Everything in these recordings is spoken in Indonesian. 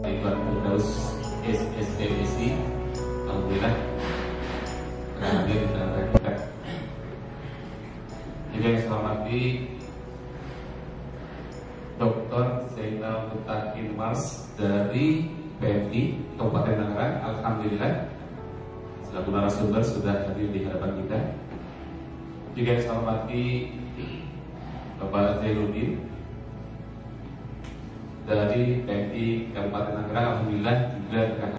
Firdaus SSTSI, alhamdulillah berhadir di tengah kita. Juga yang saya hormati Dr. Zainal Mutakin Mars dari PMI Kabupaten Tangerang, alhamdulillah selaku narasumber sudah hadir di hadapan kita. Juga yang saya hormati Bapak Zainuddin dari PMI Kabupaten Tangerang, alhamdulillah juga dengan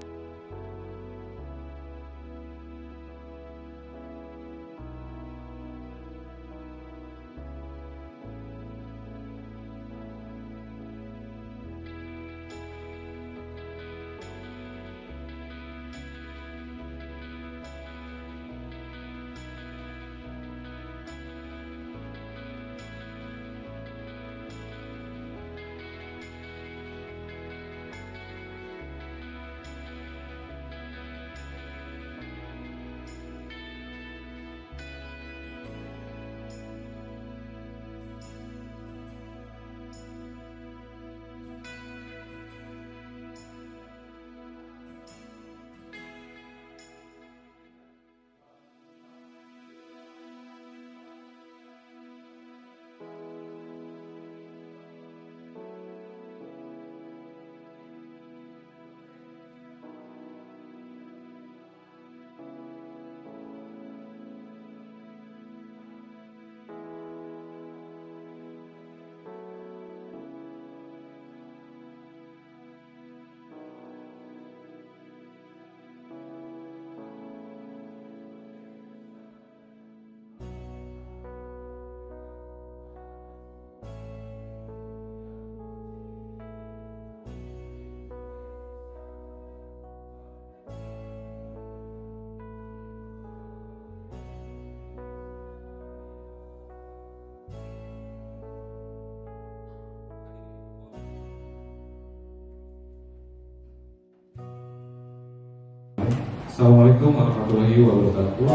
Assalamualaikum warahmatullahi wabarakatuh.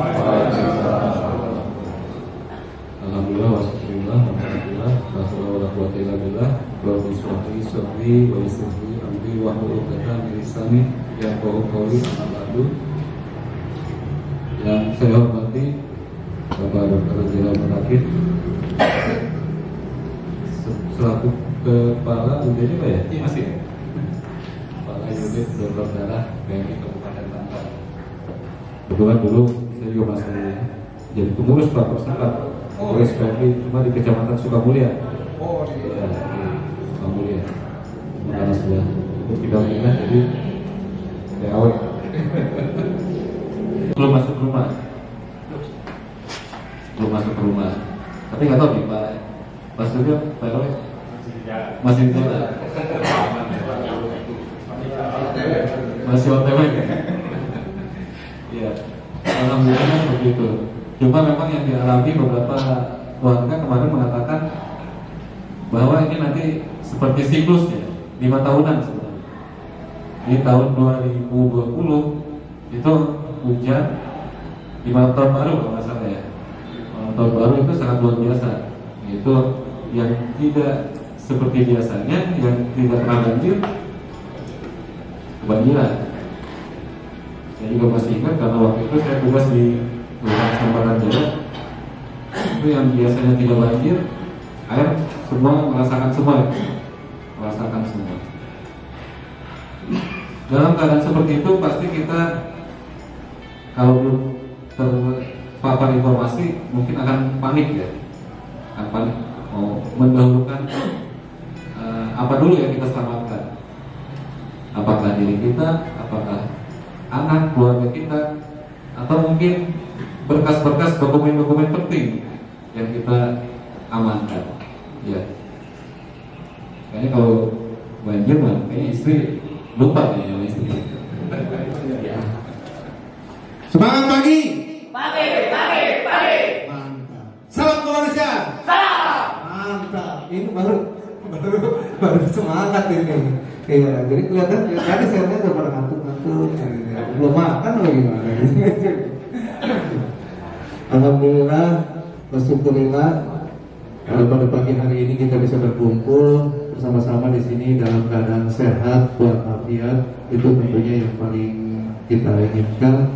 Alhamdulillah wassallallahu alhamdulillah la haula wala quwwata illa billah. Rabbi shrahli sadri wa yassir li amri wahlul 'uqdatam min lisani yafqahu qawli. Amma ba'du. Yang saya hormati Bapak Dr. Zainal Mutakin selaku Kepala unitnya Pak ya? Iya masih. Kepala unit donor darah PMI Kabupaten Tangerang. Kebetulan dulu saya juga masih jadi pengurus Pak Persangkat pengurus PMI cuma di Kecamatan Sukamulya. Oh iya. Ya, di Sukamulya. Karena sudah untuk tidak pindah jadi TAW. Belum masuk rumah, tapi nggak tahu nih Pak Suryo, Pak RW masih di jalan, masih OTW. Ya, alhamdulillah begitu. Cuma memang yang dialami beberapa warga kemarin mengatakan bahwa ini nanti seperti siklus ya, 5 tahunan sebenarnya. Di tahun 2020 itu hujan 5 tahun baru kalau nggak salah ya. Tahun baru itu sangat luar biasa. Itu yang tidak seperti biasanya, yang tidak pernah banjir, kebanjiran. Saya juga masih ingat karena waktu itu saya tugas di Kelurahan Sambaran Jaya. Itu yang biasanya tidak banjir, air semua merasakan semua. Dalam keadaan seperti itu pasti kita kalau belum terpapar informasi mungkin akan panik ya, akan panik mau mendahulukan apa dulu yang kita selamatkan, apakah diri kita, apakah anak keluarga kita, atau mungkin berkas-berkas dokumen-dokumen penting yang kita amankan. Ya, kayaknya kalau banjir mah kayaknya istri lupa ya istri. Semangat pagi. Pagi. Mantap. Salam Indonesia. Salam. Mantap. Ini baru semangat ini. Iya, jadi kelihatan tadi saya lihat udah pada ngantuk-ngantuk. Belum makan atau gimana? Alhamdulillah, bersyukurillah. Pada pagi hari ini kita bisa berkumpul bersama-sama di sini dalam keadaan sehat walafiat. Itu tentunya yang paling kita inginkan.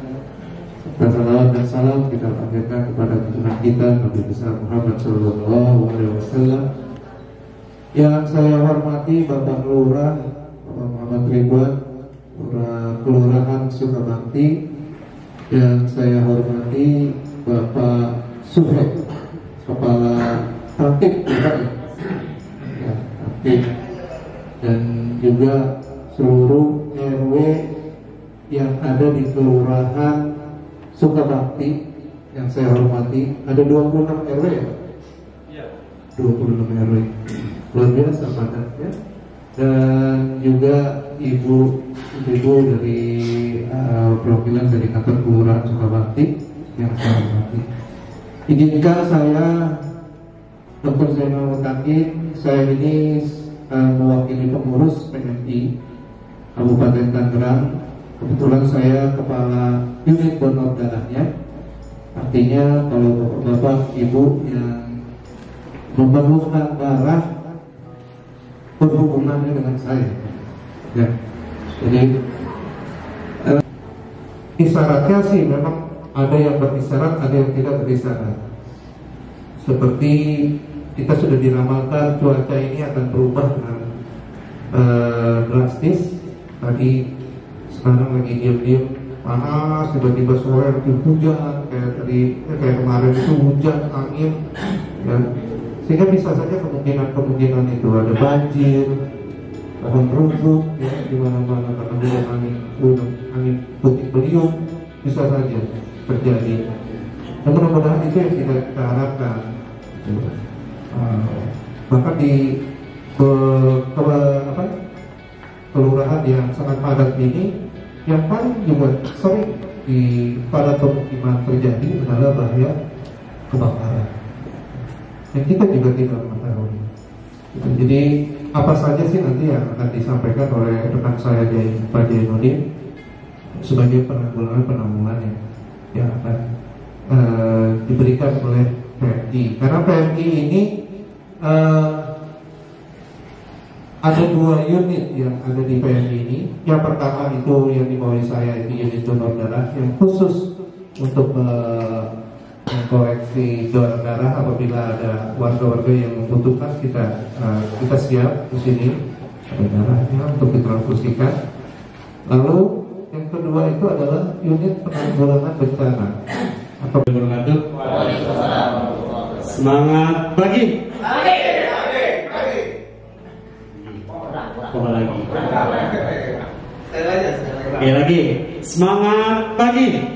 Dan salawat dan salam kita panjatkan kepada junjungan kita Nabi besar Muhammad Sallallahu Alaihi Wasallam. Yang saya hormati Bapak Lurah Bapak Muhammad Ridwan, Kelurahan Sukabakti. Yang saya hormati Bapak Suhek, Kepala Aktif ya, aktif. Dan juga seluruh RW yang ada di Kelurahan Sukabakti yang saya hormati. Ada 26 RW ya? Iya. 26 RW. Luar biasa padatnya. Dan juga ibu dari perwakilan dari kantor Kelurahan Sukabakti yang saya hormati. Izinkan saya Dr. Zainal Mutakin, saya ini mewakili pengurus PMI Kabupaten Tangerang. Kebetulan saya kepala unit donor darahnya. Artinya kalau bapak ibu yang memerlukan darah berhubungannya dengan saya. Ya. Jadi isyaratnya sih memang ada yang berisyarat, ada yang tidak berisyarat. Seperti kita sudah diramalkan cuaca ini akan berubah dengan drastis. Tadi sekarang lagi diam-diam panas, tiba-tiba sore hujan, kayak kemarin itu hujan, angin, ya. Sehingga bisa saja kemungkinan itu ada banjir, pohon runtuh, ya, di mana-mana karena angin puting beliung bisa saja terjadi. Dan mudah-mudahan itu yang kita harapkan. Bahkan di kelurahan yang sangat padat ini, yang paling juga sering pada pemukiman terjadi adalah bahaya kebakaran. Yang kita juga tidak mengetahui. Jadi apa saja sih nanti yang akan disampaikan oleh rekan saya Pak Jainuddin sebagai penanggulangan yang akan diberikan oleh PMI. Karena PMI ini ada 2 unit yang ada di PMI ini. Yang pertama itu yang di bawah saya itu unit donor darah yang khusus untuk mengkoleksi donor darah apabila ada warga-warga yang membutuhkan. Kita siap di sini ada darahnya untuk ditransfusikan. Lalu yang kedua itu adalah unit penanggulangan bencana. Atau berkata semangat pagi. Coba lagi. Oke lagi. Semangat pagi.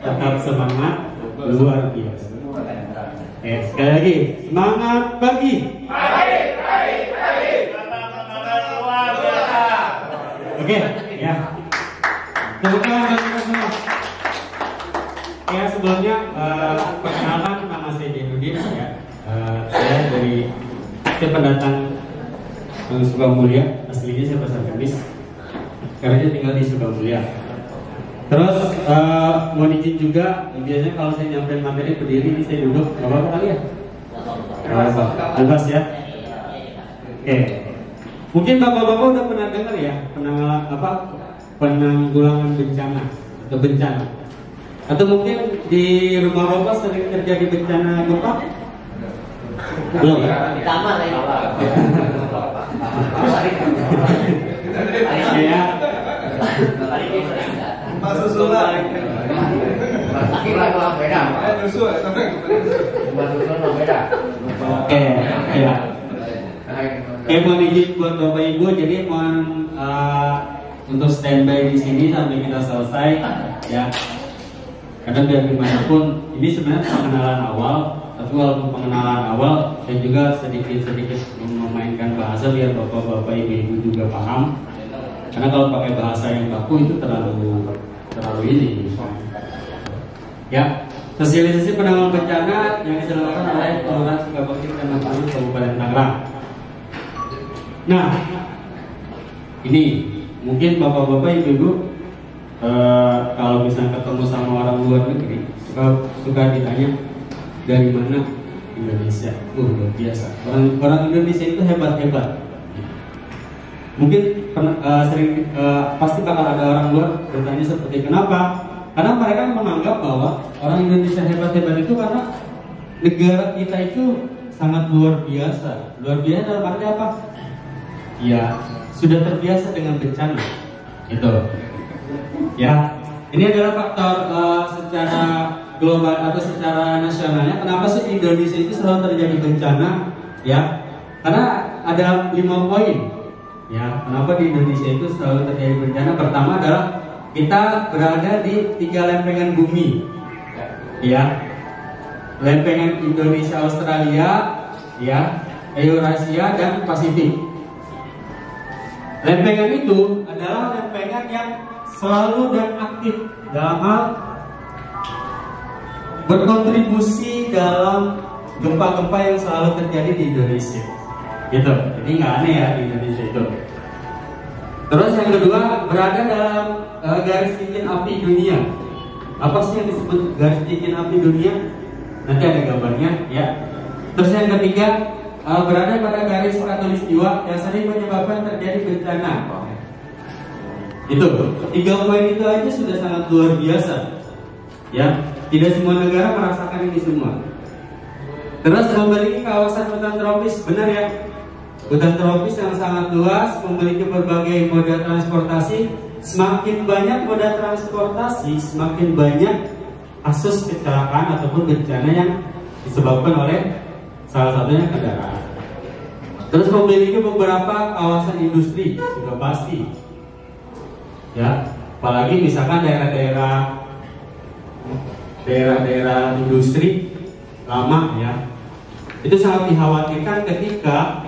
Tetap semangat luar biasa. Sekali lagi. Semangat pagi. Oke, ya. Teman-teman semua. Ya sebelumnya perkenalkan nama saya Jenudin ya. Saya pendatang Sukamulya. Aslinya saya Pasar Kamis. Sekarang tinggal di Sukamulya. Terus mau izin juga, biasanya kalau saya nyampein materi berdiri ini saya duduk, nggak apa-apa kali ya? Bebas ya. Oke. Mungkin bapak-bapak udah pernah dengar ya penanggulangan bencana atau bencana. Atau mungkin di rumah bapak sering terjadi bencana gempa? Belum. Ya. Oke, ya. Mohon izin buat Bapak Ibu, jadi mohon untuk standby di sini sampai kita selesai, ya. Karena biar gimana pun, ini sebenarnya pengenalan awal, tapi walaupun pengenalan awal, saya juga sedikit memainkan bahasa biar Bapak-Bapak Ibu juga paham. Karena kalau pakai bahasa yang baku itu terlalu ini. Ya, sosialisasi penanggulangan bencana yang diselenggarakan oleh Kelurahan Sukabakti dan Palu Kabupaten Tangerang. Nah, ini mungkin bapak-bapak ibu-ibu kalau misalnya ketemu sama orang luar negeri suka ditanya dari mana Indonesia. Luar biasa. Orang Indonesia itu hebat-hebat. Mungkin pasti bakal ada orang luar bertanya seperti kenapa? Karena mereka menganggap bahwa orang Indonesia hebat-hebat itu karena negara kita itu sangat luar biasa. Luar biasa dalam arti apa? Ya, sudah terbiasa dengan bencana. Itu. Ya, ini adalah faktor secara global atau secara nasionalnya. Kenapa sih di Indonesia itu selalu terjadi bencana? Ya, karena ada 5 poin. Ya, kenapa di Indonesia itu selalu terjadi bencana? Pertama adalah kita berada di 3 lempengan bumi. Ya, lempengan Indonesia, Australia, ya, Eurasia dan Pasifik. Lempengan itu adalah lempengan yang selalu dan aktif dalam hal berkontribusi dalam gempa-gempa yang selalu terjadi di Indonesia. Gitu. Jadi nggak aneh ya di Indonesia itu. Terus yang kedua, berada dalam garis cincin api dunia. Apa sih yang disebut garis cincin api dunia? Nanti ada gambarnya, ya. Terus yang ketiga, berada pada garis khatulistiwa yang sering menyebabkan terjadi bencana. Itu 3 poin itu aja sudah sangat luar biasa. Ya, tidak semua negara merasakan ini semua. Terus memiliki kawasan hutan tropis, benar ya? Hutan tropis yang sangat luas, memiliki berbagai moda transportasi. Semakin banyak moda transportasi, semakin banyak kasus kecelakaan ataupun bencana yang disebabkan oleh salah satunya kendaraan. Terus memiliki beberapa kawasan industri, sudah pasti. Ya, apalagi misalkan daerah-daerah industri lama, ya, itu sangat dikhawatirkan ketika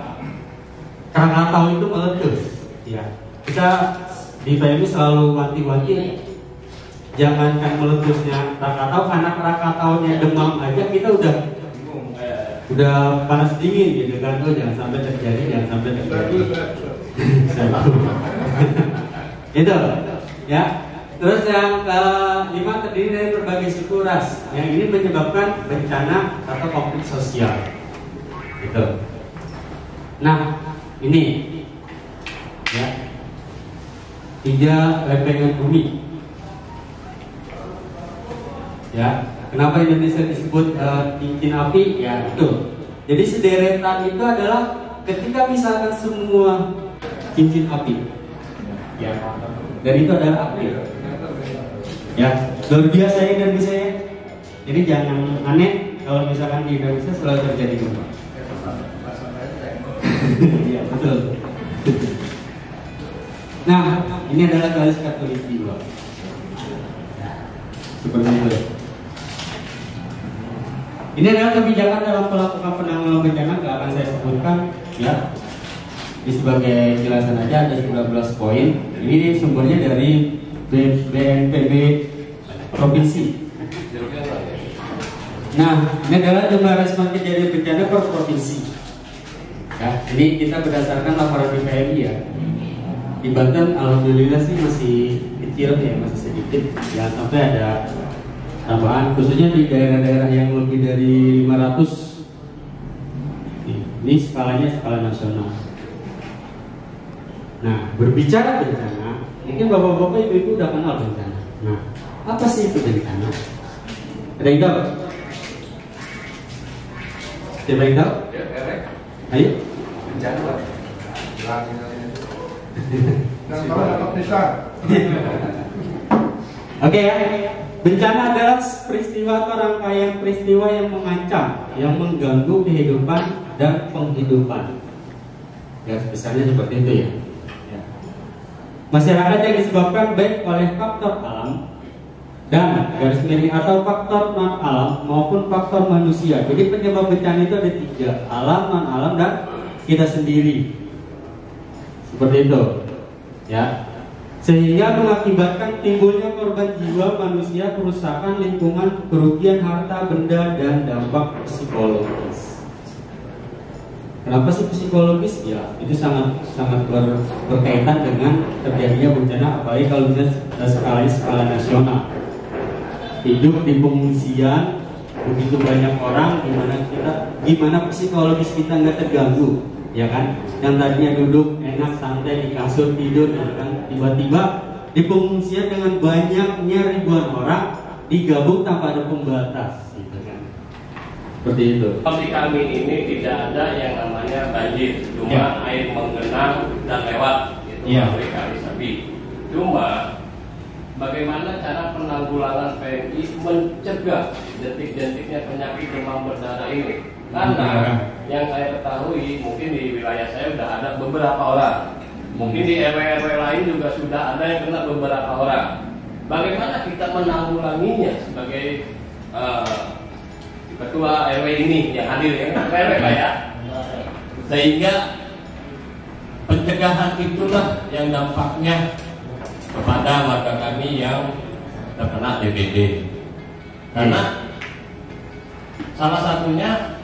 Krakatau itu meletus. Ya, kita di PMI selalu wanti-wanti jangankan meletusnya Krakatau, karena Krakataunya demam aja kita udah panas dingin gitu kan. Oh, jangan sampai terjadi. Itu, ya. Terus yang ke-5 terdiri dari berbagai suku ras. Yang ini menyebabkan bencana atau konflik sosial. Gitu. Nah, ini, ya, 3 lempengan bumi. Ya, kenapa Indonesia disebut cincin api? Ya, itu. Jadi sederetan itu adalah ketika misalkan semua cincin api, ya, dan itu adalah api. Ya, luar biasa ya Indonesia ya. Jadi jangan aneh kalau misalkan di Indonesia selalu terjadi gempa. betul. Nah, ini adalah garis khatulistiwa. Seperti itu. Ini adalah kebijakan dalam melakukan penanggulangan bencana, nggak akan saya sebutkan, ya. Ini sebagai jelasan aja ada 19 poin. Ini sumbernya dari BNPB provinsi. Nah, ini adalah jumlah respon kejadian bencana per provinsi. Ya, ini kita berdasarkan laporan di PMI ya. Di Banten, alhamdulillah sih masih kecil ya, masih sedikit. Ya, sampai ada tambahan, khususnya di daerah-daerah yang lebih dari 500. Ini skalanya skala nasional. Nah, berbicara bencana, mungkin bapak-bapak, ibu-ibu udah kenal bencana. Nah, apa sih itu bencana? Ada yang tahu? Siapa yang tahu? Ayo. Bencana. Dan kalau dapat besar. Oke ya. Bencana adalah peristiwa atau rangkaian peristiwa yang mengancam, yang mengganggu kehidupan dan penghidupan. Ya, besarnya seperti itu ya. Masyarakat yang disebabkan baik oleh faktor alam dan garis miring atau faktor non alam maupun faktor manusia. Jadi penyebab bencana itu ada 3, alam, non alam, dan kita sendiri. Seperti itu, ya. Sehingga mengakibatkan timbulnya korban jiwa manusia, kerusakan lingkungan, kerugian harta benda, dan dampak psikologis. Kenapa sih psikologis? Ya, itu sangat berkaitan dengan terjadinya bencana, apalagi kalau misalnya skala nasional. Hidup di pengungsian, begitu banyak orang, gimana psikologis kita nggak terganggu, ya kan? Yang tadinya duduk enak santai di kasur tidur, ya kan? Tiba-tiba di pengungsian dengan banyaknya ribuan orang digabung tanpa ada pembatas, gitu kan? Seperti itu. Di kami ini tidak ada yang namanya banjir, cuma ya, air menggenang dan lewat, itu ya, melalui kali Sabi. Cuma bagaimana cara penanggulangan PMI mencegah detik-detiknya penyakit demam berdarah ini? Karena yang saya ketahui, mungkin di wilayah saya sudah ada beberapa orang, mungkin di RW-RW lain juga sudah ada yang kena beberapa orang. Bagaimana kita menanggulanginya sebagai ketua RW ini yang hadir, yang RW Pak ya? Sehingga pencegahan itulah yang dampaknya kepada warga kami yang terkena DBD. Karena salah satunya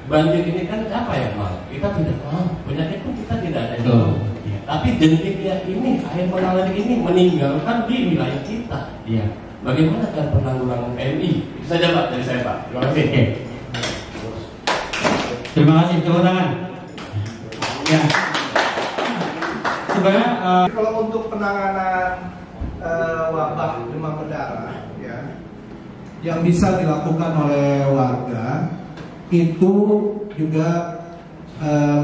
banjir ini kan apa ya Mas? Kita tidak tahu, penyakit pun kita tidak ada. Ya. Tapi jentiknya ini, air mengalir ini meninggalkan di wilayah kita. Iya. Bagaimana cara penanggulangan PMI? Bisa jawab dari saya Pak. Terima kasih. Oke. Terima kasih, tepuk tangan. Ya. Sebenarnya Kalau untuk penanganan wabah demam berdarah, ya, yang bisa dilakukan oleh warga itu juga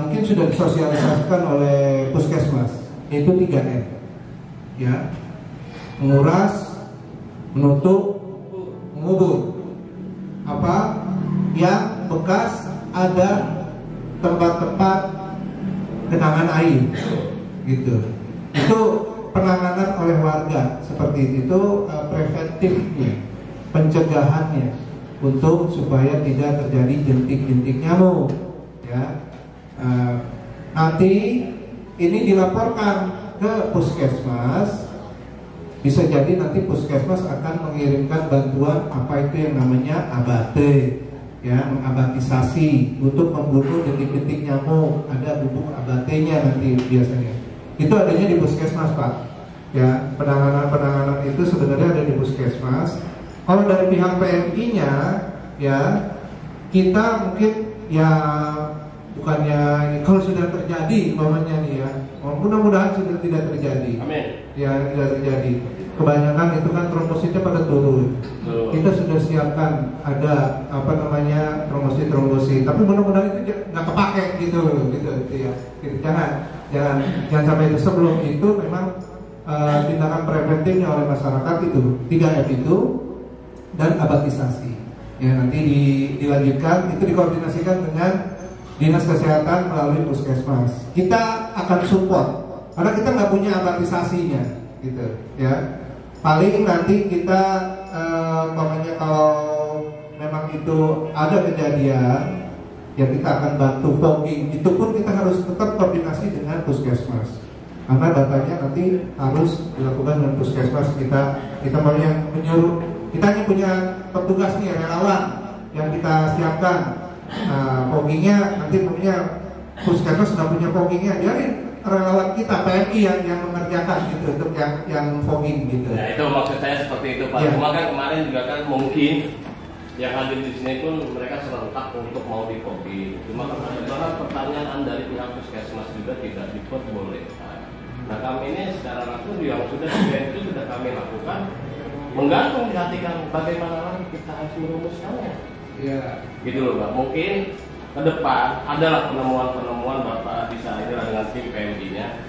mungkin sudah disosialisasikan oleh puskesmas, yaitu 3M, ya, menguras, menutup, mengubur. Apa yang bekas ada tempat-tempat genangan air, gitu. Itu penanganan oleh warga seperti itu, preventifnya, pencegahannya untuk supaya tidak terjadi jentik-jentik nyamuk, ya. Nanti ini dilaporkan ke puskesmas. Bisa jadi nanti puskesmas akan mengirimkan bantuan apa itu yang namanya abate, ya, mengabatisasi untuk membunuh jentik-jentik nyamuk. Ada bubuk abatenya nanti biasanya. Itu adanya di puskesmas Pak. Ya, penanganan itu sebenarnya ada di puskesmas. Kalau dari pihak PMI-nya, ya, kita mungkin ya bukannya kalau sudah terjadi, umpamanya nih ya, mudah-mudahan sudah tidak terjadi. Amin. Ya, tidak terjadi. Kebanyakan itu kan trombositnya pada turun. Kita sudah siapkan ada apa namanya trombosit. Tapi mudah-mudahan itu nggak kepake gitu ya. Gitu. Jangan sampai itu. Sebelum itu memang tindakan preventifnya oleh masyarakat itu 3M itu dan abatisasi. Ya, nanti dilanjutkan itu dikoordinasikan dengan dinas kesehatan melalui puskesmas. Kita akan support karena kita nggak punya amortisasinya, gitu ya. Paling nanti kita kalau memang itu ada kejadian, ya kita akan bantu fogging. Itu pun kita harus tetap koordinasi dengan puskesmas, karena datanya nanti harus dilakukan dengan puskesmas. Kita mau yang menyuruh, kita hanya punya petugas nih, relawan yang kita siapkan. Nah, foggingnya nanti punya puskesmas sudah punya foggingnya, biarin relawan kita PMI yang mengerjakan gitu untuk yang fogging gitu. Nah itu maksud saya seperti itu Pak. Ya. Cuma kan kemarin juga kan mungkin yang hadir di sini pun mereka serentak untuk mau di fogging. Cuma kan ada pertanyaan dari pihak puskesmas juga tidak diperbolehkan. Nah kami ini secara langsung yang sudah itu sudah kami lakukan, menggantung di hati kami bagaimana lagi kita harus merumuskannya. Iya. Gitu loh Pak. Mungkin ke depan adalah penemuan-penemuan Bapak bisa inilah dengan tim PMI-nya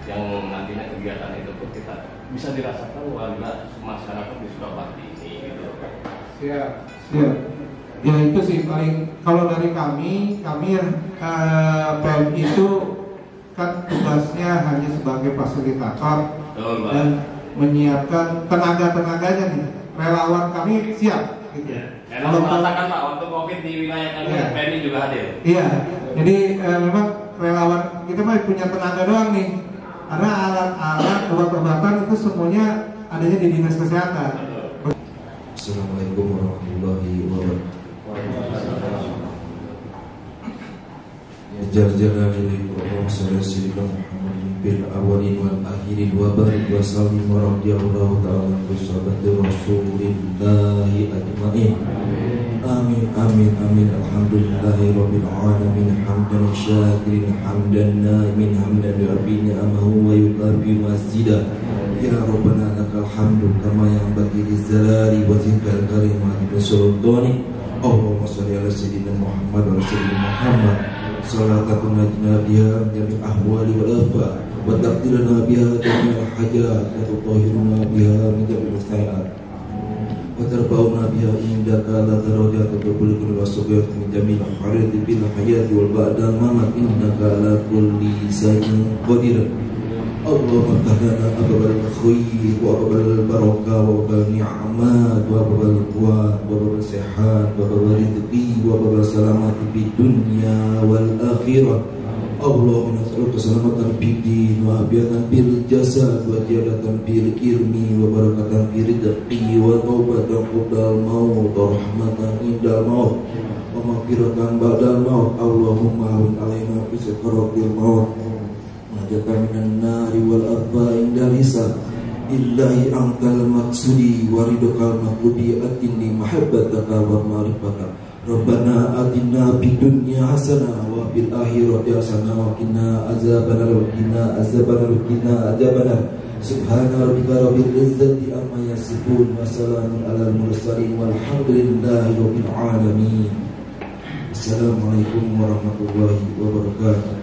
yang nantinya kegiatan itu pun kita bisa dirasakan warga masyarakat di Surabaya ini gitu. Siap. Ya itu sih paling, kalau dari kami PMI itu kan tugasnya hanya sebagai fasilitator. Betul, dan menyiapkan tenaga-tenaganya nih. Relawan kami siap gitu. Ya. Kalau merasakan Pak waktu COVID di wilayah kami, Ya. PMI juga hadir. Iya, jadi memang relawan kita mah punya tenaga doang nih, karena alat-alat obat-obatan itu semuanya adanya di dinas kesehatan. Assalamualaikum warahmatullahi wabarakatuh. Ya jaljalalihi wa sallallahu Muhammadin bil awwalin wal akhirin wa barik wa sallim wa radiyallahu ta'ala wa sahabati rasulillahi ajma'in. Amin amin amin. Alhamdulillahi rabbil alamin, hamdan syakirin hamdan naimin hamdan rabbina amahu wa yuqarbi masjidah. Ya Rabbana lakal hamdu kama yanbaghi lizzalali wajhikal karimati wa sultani. Allahumma shalli ala sayyidina Muhammad wa ala sayyidina Muhammad salatan najna biha jami' ahwali wal afat wa taqdirana biha jami' al hajat wa tutahhiruna biha min jami' al wa tarbauna biha indaka la darajat wa tublighuna wasabiyat min jami' al harid bil hayat wal ba'da mamat innaka ala kulli shay'in qadir. Allahumma tahdana ababal khair wa ababal barakah wa ababal ni'mat wa ababal quwat wa ababal sehat wa ababal rizqi wa ababal salamati fid dunya wal akhirah. Allahumma nas'aluka keselamatan fid din wa afiatan fil jasad wa ziyadatan fil ilmi wa barakatan fil rizqi wa taubatan qabla maut wa rahmatan indal maut wa maghfiratan ba'dal maut. Allahumma hawwin 'alaina fi sakaratil maut jaka minan nari wal arba inda hisab. Illahi angkal maksudi waridokal makludi atini mahabbataka wa ma'rifaka. Rabbana atina fid dunya hasanah wa fil akhirati hasanah wa qina azabannar wa qina azabannar wa qina azabannar. Subhana rabbika rabbil izzati amma yasifun wa salamun alal mursalin walhamdulillahi rabbil alamin. Assalamualaikum warahmatullahi wabarakatuh.